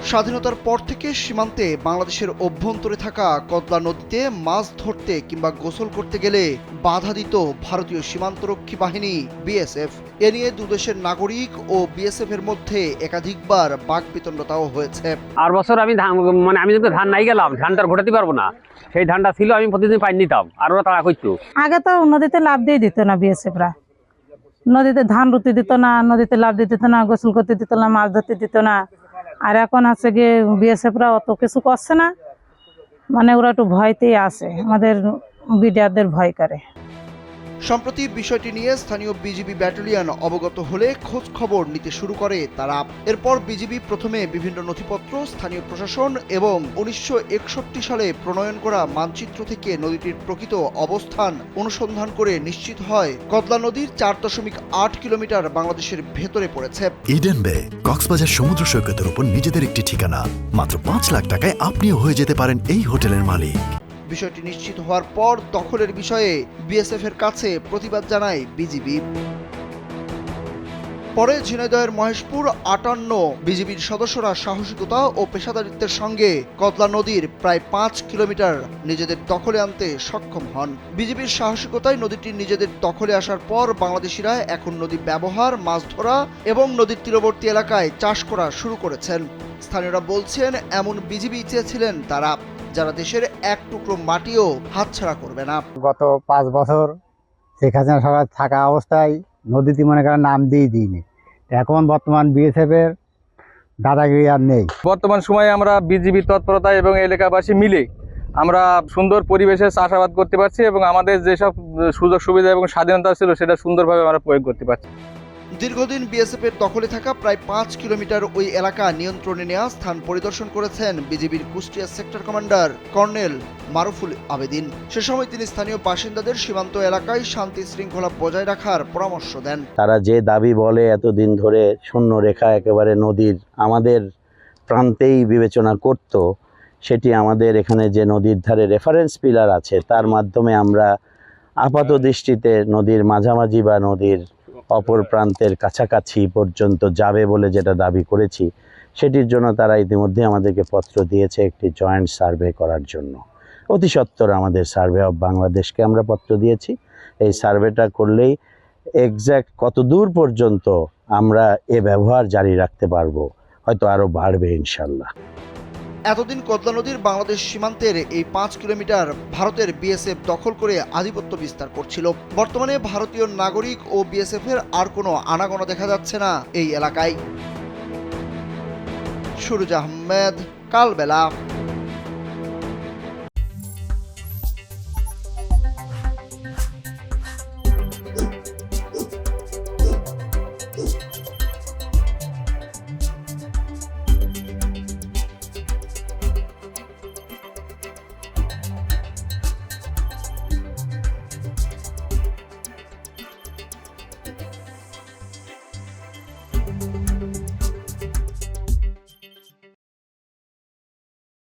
স্বাধীনতার পর থেকে সীমান্তে বাংলাদেশের অভ্যন্তরে থাকা কদলা নদীতে মাছ ধরতে কিংবা গোসল করতে গেলে বাধা দিত ভারতীয় সীমান্তরক্ষী বাহিনী বিএসএফ। এ নিয়ে দুদেশের নাগরিক ও বিএসএফ এর মধ্যে একাধিকবার বাকবিতণ্ডাও হয়েছে। আর বছর আমি আমি যদি ধান নাই গেলাম, ধানটা ঘোটাতে পারবো না। সেই ধানটা ছিল আমি প্রতিদিন পাই নিতাম, আর ওরা তারা করতো। আগে তো নদীতে লাভ দিয়ে দিত না বিএসএফরা, নদীতে ধান রুতে দিত না, নদীতে লাভ দিত না, গোসল করতে দিত না, মাছ ধরতে দিত না। আর এখন আছে গিয়ে বিএসএফরা অত কিছু করছে না, মানে ওরা একটু ভয়তেই আছে, আমাদের বিডিআরদের ভয় করে। সম্প্রতি বিষয়টি নিয়ে স্থানীয় বিজিবি ব্যাটালিয়ন অবগত হলে খোঁজ খবর নিতে শুরু করে তারা। এরপর বিজিবি প্রথমে বিভিন্ন নথিপত্র, স্থানীয় প্রশাসন এবং 1961 সালে প্রণয়ন করা মানচিত্র থেকে নদীটির প্রকৃত অবস্থান অনুসন্ধান করে নিশ্চিত হয় কদলা নদীর 4.8 কিলোমিটার বাংলাদেশের ভেতরে পড়েছে। ইডেন বে কক্সবাজার সমুদ্র সৈকতের উপর নিজেদের একটি ঠিকানা। মাত্র 5 লাখ টাকায় আপনিও হয়ে যেতে পারেন এই হোটেলের মালিক। বিষয়টি নিশ্চিত হওয়ার পর দখলের বিষয়ে বিএসএফ এর কাছে প্রতিবাদ জানায় বিজিবি। পরে ঝিনাইদহের মহেশপুর 58 বিজিবির সদস্যরা সাহসিকতা ও পেশাদারিত্বের সঙ্গে কদলা নদীর প্রায় 5 কিলোমিটার নিজেদের দখলে আনতে সক্ষম হন। বিজিবির সাহসিকতায় নদীটি নিজেদের দখলে আসার পর বাংলাদেশিরা এখন নদী ব্যবহার, মাছ ধরা এবং নদীর তীরবর্তী এলাকায় চাষ করা শুরু করেছেন। স্থানীয়রা বলছেন, এমন বিজিবি চেয়েছিলেন তারা, যারা দেশের এক টুকরো মাটিও হাতছাড়া করবে না। গত 5 বছর শেখ হাসিনা সরকার থাকা অবস্থায় নদীতে মনে করেন নাম দিয়ে দিইনি। এখন বর্তমান বিএসএফ এর দাদাগিরি আর নেই। বর্তমান সময়ে আমরা বিজিবি তৎপরতা এবং এলাকাবাসী মিলে আমরা সুন্দর পরিবেশে চাষাবাদ করতে পারছি এবং আমাদের যেসব সুযোগ সুবিধা এবং স্বাধীনতা ছিল সেটা সুন্দরভাবে আমরা প্রয়োগ করতে পারছি। দীর্ঘদিন বিএসএফ এর দখলে থাকা প্রায় 5 কিলোমিটার ওই এলাকা নিয়ন্ত্রণে নেওয়া স্থান পরিদর্শন করেছেন বিজিবির Kushtia sector commander colonel Maruful Abedin. সে সময় তিনি স্থানীয় বাসিন্দাদের সীমান্ত এলাকায় শান্তি শৃঙ্খলা বজায় রাখার পরামর্শ দেন। তারা যে দাবি বলে এতদিন ধরে শূন্য রেখা একেবারে নদীর আমাদের প্রান্তেই বিবেচনা করত, সেটি আমাদের এখানে যে নদীর ধারে রেফারেন্স পিলার আছে তার মাধ্যমে আমরা আপাত দৃষ্টিতে নদীর মাঝামাঝি বা নদীর অপর প্রান্তের কাছাকাছি পর্যন্ত যাবে বলে যেটা দাবি করেছি, সেটির জন্য তারা ইতিমধ্যে আমাদেরকে পত্র দিয়েছে একটি জয়েন্ট সার্ভে করার জন্য। অতি সত্বর আমাদের সার্ভে অফ বাংলাদেশকে আমরা পত্র দিয়েছি। এই সার্ভেটা করলেই এক্স্যাক্ট কত দূর পর্যন্ত আমরা এ ব্যবহার জারি রাখতে পারবো, হয়তো আরও বাড়বে ইনশাল্লাহ। এতদিন কদলা নদীর বাংলাদেশ সীমান্তের এই 5 কিলোমিটার ভারতের বিএসএফ দখল করে আধিপত্য বিস্তার করছিল। বর্তমানে ভারতীয় নাগরিক ও বিএসএফ এর আর কোনো আনাগোনা দেখা যাচ্ছে না এই এলাকায়। সুরুজ আহমেদ, কালবেলা।